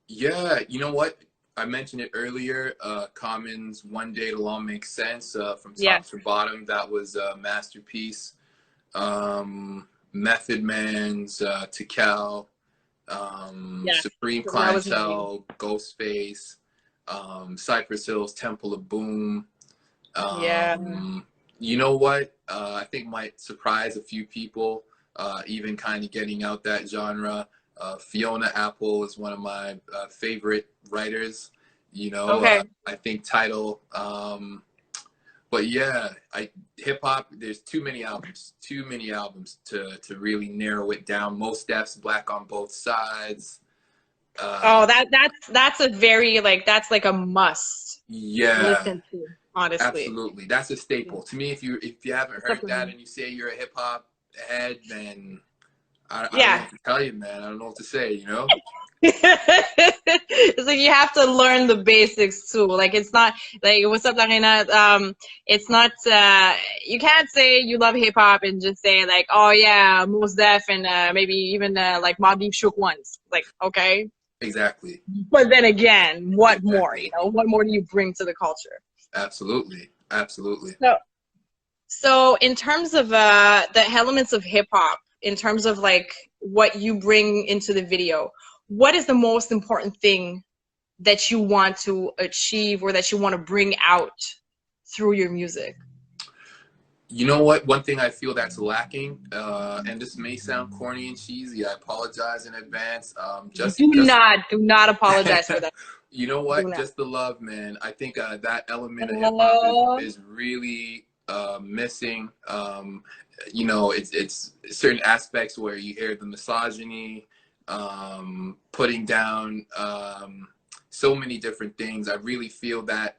Yeah, you know what? I mentioned it earlier. Common's "One Day It'll All Make Sense" from Yeah, top to bottom. That was a masterpiece. Method Man's "To yeah, Supreme that was amazing. Clientele, Ghostface, Cypress Hill's "Temple of Boom." Yeah. You know what? I think might surprise a few people, even kind of getting out that genre. Fiona Apple is one of my favorite writers. Okay. I think Title. But yeah, I hip hop. There's too many albums to really narrow it down. Most Def's Black on Both Sides. Oh, Uh, that's a very like that's like a must yeah, listen to, honestly. absolutely. That's a Yeah. staple. To me, if you haven't It's up heard for that me. and you say you're a hip hop head, then I don't know Yeah. what to tell you, man. I don't know what to say. It's like you have to learn the basics too. Like it's not like what's up, Larina? It's not you can't say you love hip hop and just say like, oh yeah, Mos Def and maybe even like Mobb Deep Shook ones. Like, okay. Exactly. But then again, what more, Exactly. What more do you bring to the culture? Absolutely. Absolutely. So so in terms of the elements of hip hop, in terms of like what you bring into the video, what is the most important thing that you want to achieve or that you want to bring out through your music? You know what? One thing I feel that's lacking, and this may sound corny and cheesy. I apologize in advance. Do not apologize for that. You know Do what? not. Just the love, man. I think that element of hip hop Oh, is really missing. It's certain aspects where you hear the misogyny, putting down so many different things. I really feel that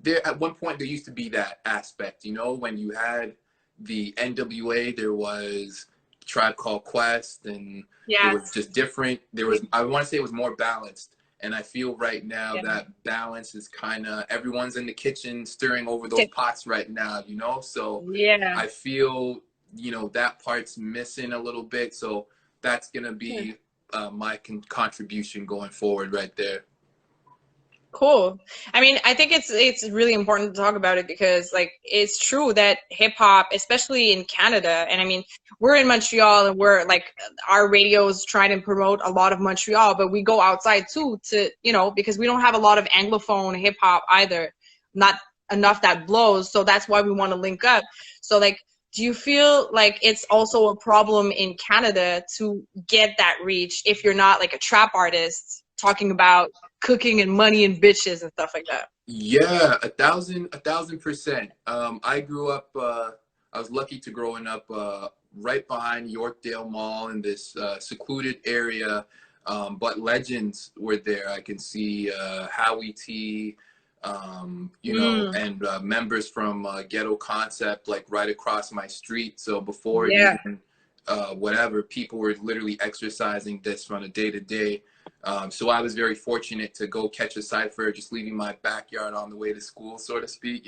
there at one point there used to be that aspect, when you had the NWA, there was Tribe Called Quest, and it yes. was just different. There was, I want to say, it was more balanced, and I feel right now Yeah. that balance is kind of, everyone's in the kitchen stirring over those pots right now. So Yeah. I feel that part's missing a little bit. So that's gonna be my contribution going forward right there. Cool. I mean, I think it's really important to talk about it because like it's true that hip hop, especially in Canada, and I mean, we're in Montreal and we're like our radios trying to promote a lot of Montreal, but we go outside too to, because we don't have a lot of anglophone hip hop either. Not enough that blows, so that's why we want to link up. So like do you feel like it's also a problem in Canada to get that reach if you're not like a trap artist talking about cooking and money and bitches and stuff like that? Yeah, a thousand percent. I grew up. I was lucky to growing up right behind Yorkdale Mall in this secluded area. But legends were there. I can see Howie T, Mm, and members from Ghetto Concept like right across my street. So before it yeah. even whatever, people were literally exercising this on a day to day. So I was very fortunate to go catch a cipher, just leaving my backyard on the way to school, so to speak.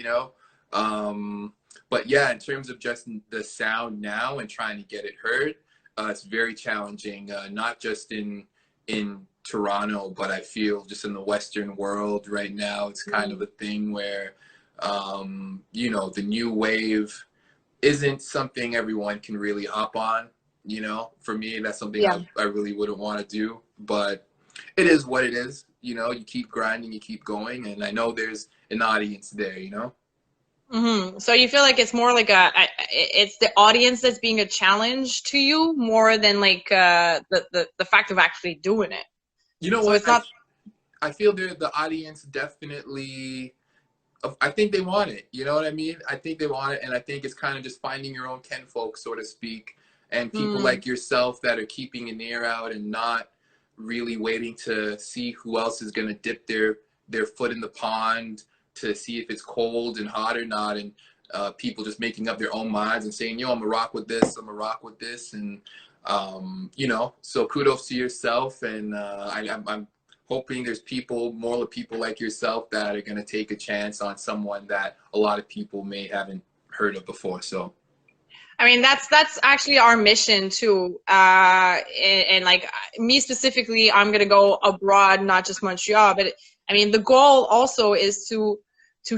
But yeah, in terms of just the sound now and trying to get it heard, it's very challenging. Not just in Toronto, but I feel just in the Western world right now, it's kind of Mm, a thing where the new wave isn't something everyone can really hop on. For me, that's something yeah. I really wouldn't want to do, but it is what it is. You keep grinding, you keep going, and I know there's an audience there. So you feel like it's more like it's the audience that's being a challenge to you more than like the fact of actually doing it. You know So what? it's I not. I feel the audience definitely. I think they want it. You know what I mean? I think they want it, and I think it's kind of just finding your own kinfolk, so to speak, and people Mm, like yourself that are keeping an ear out and not really waiting to see who else is going to dip their foot in the pond to see if it's cold and hot or not, and people just making up their own minds and saying, "Yo, I'm gonna rock with this. I'm gonna rock with this," and so kudos to yourself, and I'm hoping there's more people like yourself that are going to take a chance on someone that a lot of people may haven't heard of before. So I mean, that's actually our mission too. And like me specifically, I'm gonna go abroad, not just Montreal. But I mean, the goal also is to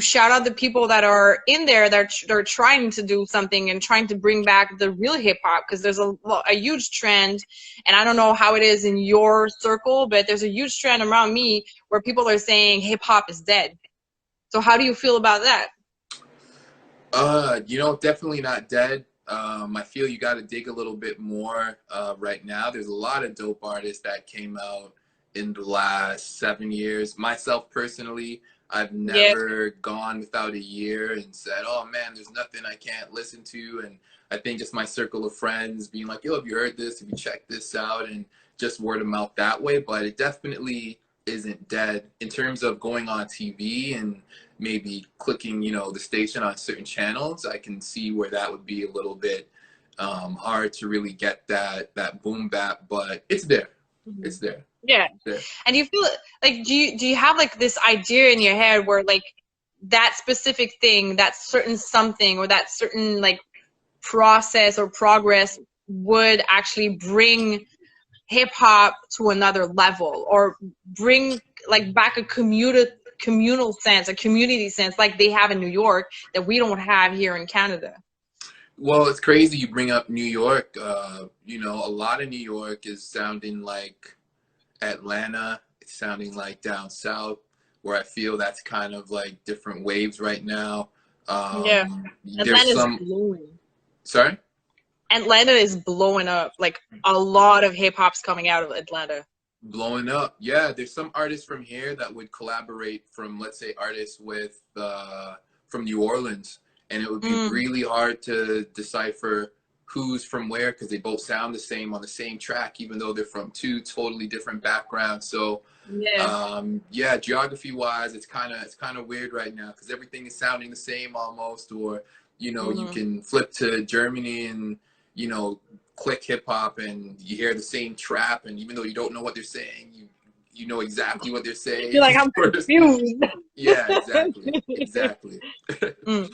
shout out the people that are in there that are trying to do something and trying to bring back the real hip hop, because there's a huge trend, and I don't know how it is in your circle, but there's a huge trend around me where people are saying hip hop is dead. So how do you feel about that? You know, definitely not dead. I feel you got to dig a little bit more right now. There's a lot of dope artists that came out in the last 7 years. Myself personally, I've Yeah. never gone without a year and said, "Oh man, there's nothing I can't listen to." And I think just my circle of friends being like, "Yo, have you heard this? Have you checked this out?" And just word of mouth that way. But it definitely isn't dead in terms of going on TV and maybe clicking, you know, the station on certain channels. I can see where that would be a little bit hard to really get that boom bap, but it's there. Mhm. It's there. Yeah. It's there. And you feel like, do you have like this idea in your head where like that specific thing, that certain something, or that certain like process or progress would actually bring hip hop to another level, or bring like back a communal sense, a community sense like they have in New York that we don't have here in Canada? Well, it's crazy you bring up New York. You know, a lot of New York is sounding like Atlanta. It's sounding like down south, where I feel that's kind of like different waves right now. Yeah. There's Atlanta's some, blowing. sorry? Atlanta is blowing up. Like a lot of hip hop's coming out of Atlanta. Blowing up. Yeah, there's some artists from here that would collaborate from, let's say, artists with from New Orleans, and it would be Mm, really hard to decipher who's from where because they both sound the same on the same track, even though they're from two totally different backgrounds. So, yeah. yeah, geography-wise, it's kind of weird right now because everything is sounding the same almost, or you know, you Hmm. can flip to Germany and you know click hip hop and you hear the same trap, and even though you don't know what they're saying, you know exactly what they're You're saying, like, I'm so to speak. confused. Yeah, exactly, exactly. Mm.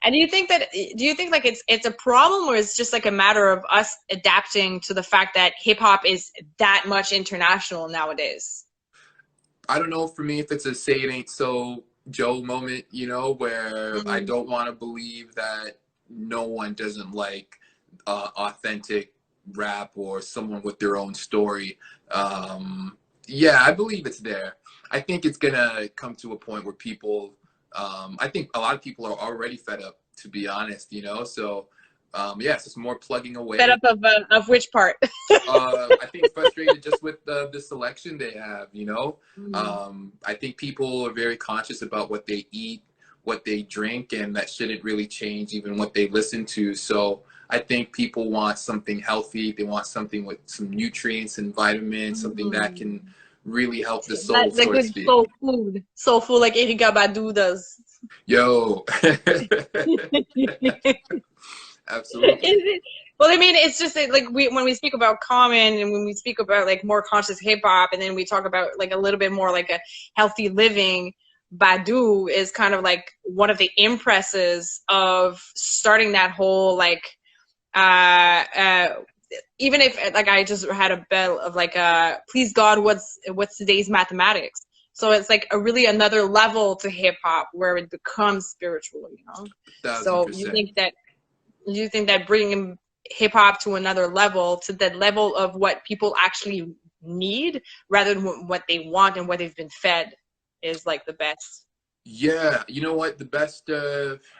And do you think like it's a problem, or it's just like a matter of us adapting to the fact that hip hop is that much international nowadays? I don't know for me if it's a say it ain't so Joe moment, you know, where I Mm. don't want to believe that no one doesn't like authentic rap or someone with their own story. Yeah, I believe it's there. I think it's gonna come to a point where people, I think a lot of people are already fed up, to be honest, you know. So, yeah, it's just more plugging Fed away. up of which part? I think frustrated just with the selection they have. You know, Mm. I think people are very conscious about what they eat, what they drink, and that shouldn't really change even what they listen to. So I think people want something healthy. They want something with some nutrients and vitamins, something that can Mm. really help the That soul, the so to good speak. soul food like Erika Badu does. Yo, absolutely. Well, I mean, it's just that, like when we speak about common, and when we speak about like more conscious hip hop, and then we talk about like a little bit more like a healthy living, Badu is kind of like one of the impresses of starting that whole like uh uh even if like I just had a bell of like please God, what's today's mathematics. So it's like a really another level to hip hop where it becomes spiritual, you know. Thousand So you percent. think that bringing hip hop to another level, to the level of what people actually need rather than what they want and what they've been fed, is like the best. Yeah, you know what? The best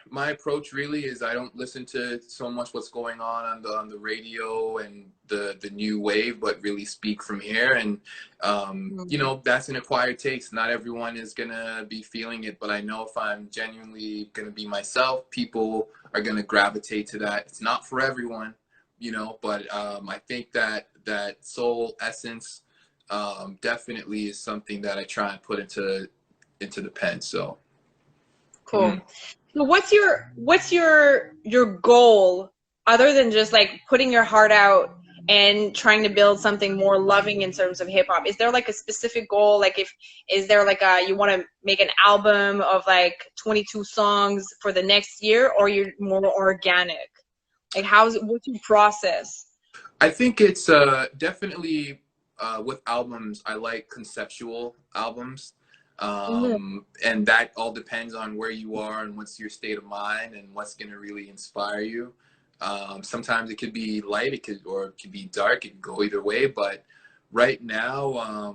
my approach really is I don't listen to so much what's going on the radio and the new wave, but really speak from here. And you Mm. know, that's an acquired taste. Not everyone is gonna be feeling it, but I know if I'm genuinely gonna be myself, people are gonna gravitate to that. It's not for everyone, you know, but I think that soul essence definitely is something that I try and put into the pen. So. Cool. So what's your goal, other than just like putting your heart out and trying to build something more loving in terms of hip hop? Is there like a specific goal? Like, if is there like a, you want to make an album of like 22 songs for the next year, or you're more organic? Like, what's your process? I think it's definitely with albums, I like conceptual albums. And that all depends on where you are and what's your state of mind and what's going to really inspire you. Sometimes it could be light, or it could be dark. It can go either way. But right now,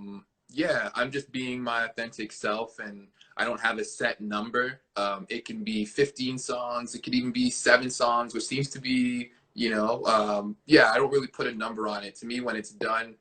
yeah, I'm just being my authentic self, and I don't have a set number. It can be 15 songs. It could even be 7 songs, which seems to be, yeah, I don't really put a number on it. To me, when it's done,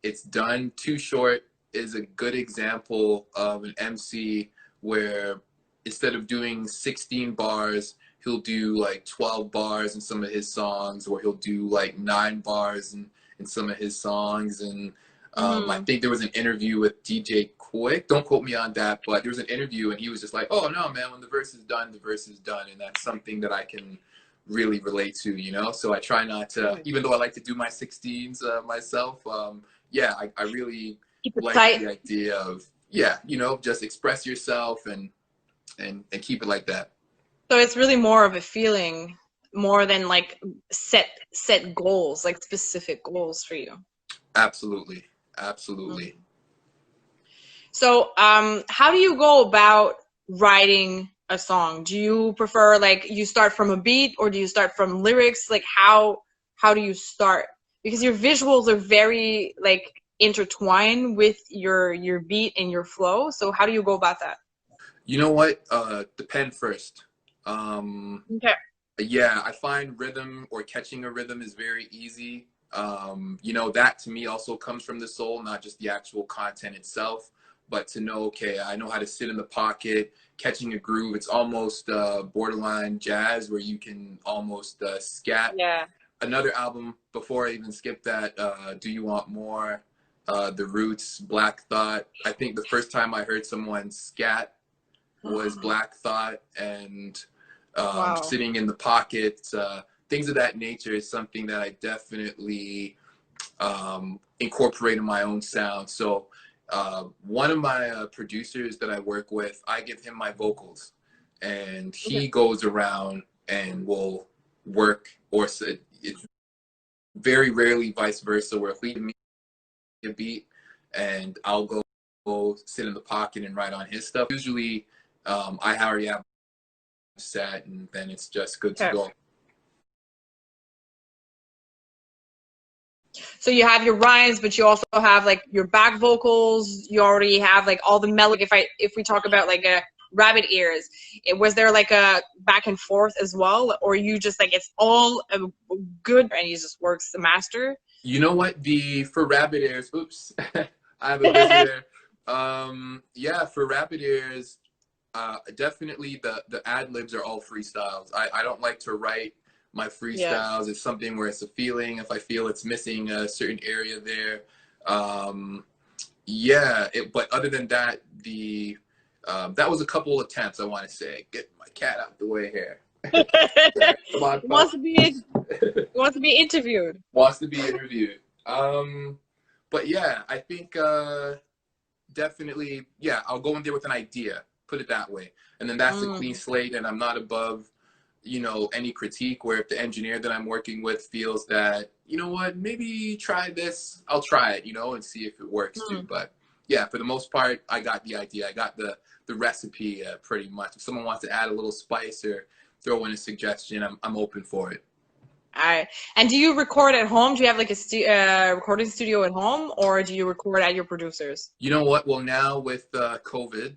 it's done. Too Short is a good example of an MC where instead of doing 16 bars, he'll do like 12 bars in some of his songs, or he'll do like 9 bars in some of his songs. And I think there was an interview with DJ Quick. Don't quote me on that, but there was an interview and he was just like, "Oh no, man, when the verse is done, the verse is done." And that's something that I can really relate to, So I try not to, even though I like to do my 16s myself, yeah, I really like the idea of, yeah, just express yourself and keep it like that. So it's really more of a feeling more than like set goals, like specific goals for you. Absolutely. Absolutely. So how do you go about writing a song? Do you prefer like you start from a beat, or do you start from lyrics? Like how do you start? Because your visuals are very like intertwined with your beat and your flow. So how do you go about that? You know what? The pen first. Okay. Yeah, I find rhythm or catching a rhythm is very easy. That to me also comes from the soul, not just the actual content itself, but to know, okay, I know how to sit in the pocket, catching a groove. It's almost borderline jazz where you can almost scat. Yeah. Another album, before I even skip that, Do You Want More? The Roots, Black Thought. I think the first time I heard someone scat was Black Thought, and sitting in the pocket, things of that nature is something that I definitely incorporate in my own sound. So one of my producers that I work with, I give him my vocals, and he goes around and will work, or it's very rarely vice versa, where if we give me a beat and I'll go sit in the pocket and write on his stuff. Usually I already have set, and then it's just good to go. So you have your rhymes, but you also have like your back vocals. You already have like all the melody. If we talk about like a rabbit ears, was there like a back and forth as well, or you just like it's all good and he just works the master? You know what? For rabbit ears, oops, I have a visitor. Yeah, for rabbit ears, definitely the ad libs are all freestyles. I don't like to write my freestyles. It's something where it's a feeling. If I feel it's missing a certain area there, yeah. But other than that, that was a couple attempts. I want to say, get my cat out the way here. Come on, wants to be interviewed. Wants to be interviewed. But yeah, I think definitely, yeah. I'll go in there with an idea. Put it that way, and then that's a clean slate, and I'm not above any critique, where if the engineer that I'm working with feels that, what, maybe try this, I'll try it, and see if it works too. But yeah, for the most part, I got the idea. I got the recipe pretty much. If someone wants to add a little spice or throw in a suggestion, I'm open for it. All right. And do you record at home? Do you have like a recording studio at home, or do you record at your producers? You know what? Well, now with COVID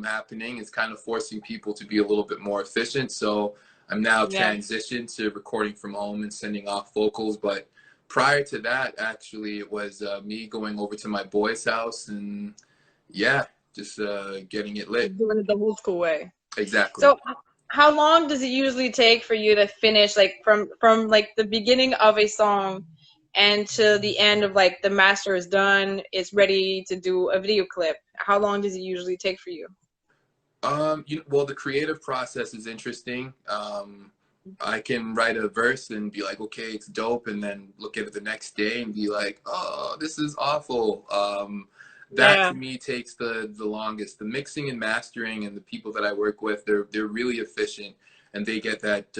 happening, it's kind of forcing people to be a little bit more efficient. So I'm now transitioned to recording from home and sending off vocals. But prior to that, actually, it was me going over to my boy's house and, yeah, just getting it lit. Doing it the old school way. Exactly. So how long does it usually take for you to finish, like from like the beginning of a song and to the end of like the master is done, it's ready to do a video clip? How long does it usually take for you? Well, the creative process is interesting. I can write a verse and be like, okay, it's dope, and then look at it the next day and be like, oh, this is awful. That to me takes the longest. The mixing and mastering, and the people that I work with, they're really efficient. and they get that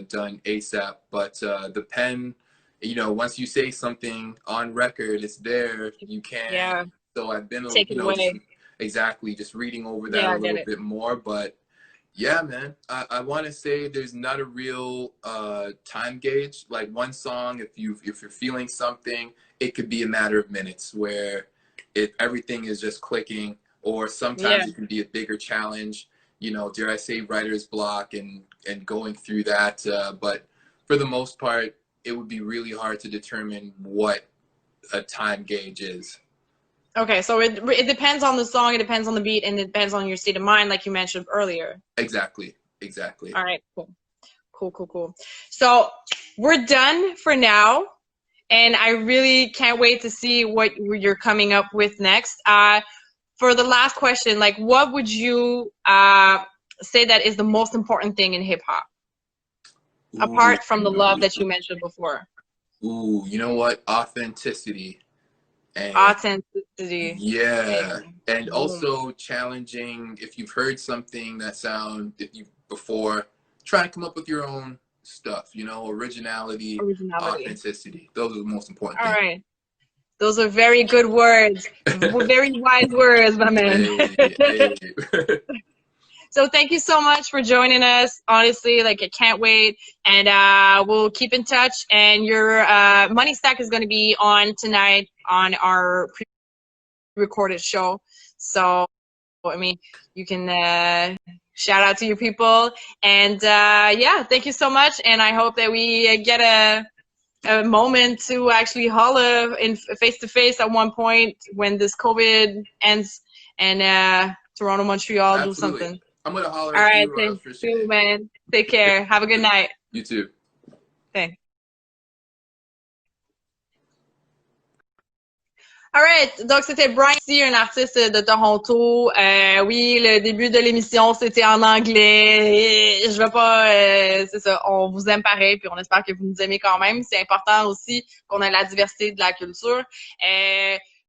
done ASAP. But the pen, you know, once you say something on record, it's there. You can't. Yeah. So I've been, Take you it know, away. just reading over that Yeah, a I get little it. bit more. But yeah, man, I want to say there's not a real time gauge. Like one song, if you're feeling something, it could be a matter of minutes where everything is just clicking, or Yeah. sometimes it can be a bigger challenge. You know, dare I say, writer's block and going through that. But for the most part, it would be really hard to determine what a time gauge is. Okay, so it depends on the song, it depends on the beat, and it depends on your state of mind, like you mentioned earlier. Exactly. Exactly. All right, cool. Cool. So we're done for now, and I really can't wait to see what you're coming up with next. For the last question, like, what would you say that is the most important thing in hip hop, Ooh, apart from the love that you mentioned before? ooh, you know what? Authenticity. And Authenticity. yeah, Bam. and Boom. also challenging if you've heard something that you before, try to come up with your own stuff, you know, originality, Originality. authenticity. Those are the most important All things. right. Those are very good words. Very wise words, my man. Hey, hey. So thank you so much for joining us. Honestly, like I can't wait. And we'll keep in touch. And your money stack is going to be on tonight on our pre-recorded show. So, I mean, you can shout out to your people. And yeah, thank you so much. And I hope that we get a moment to actually holler in face to face at one point when this COVID ends, and Toronto, Montreal do Absolutely. something. I'm gonna holler All at right, you thank for sure. you, man. Take care. Have a good night. You too. Thanks. Alright, donc c'était Brian ici, un artiste de Toronto. Oui, le début de l'émission, c'était en anglais. Je vais pas, c'est ça, on vous aime pareil, puis on espère que vous nous aimez quand même. C'est important aussi qu'on ait la diversité de la culture.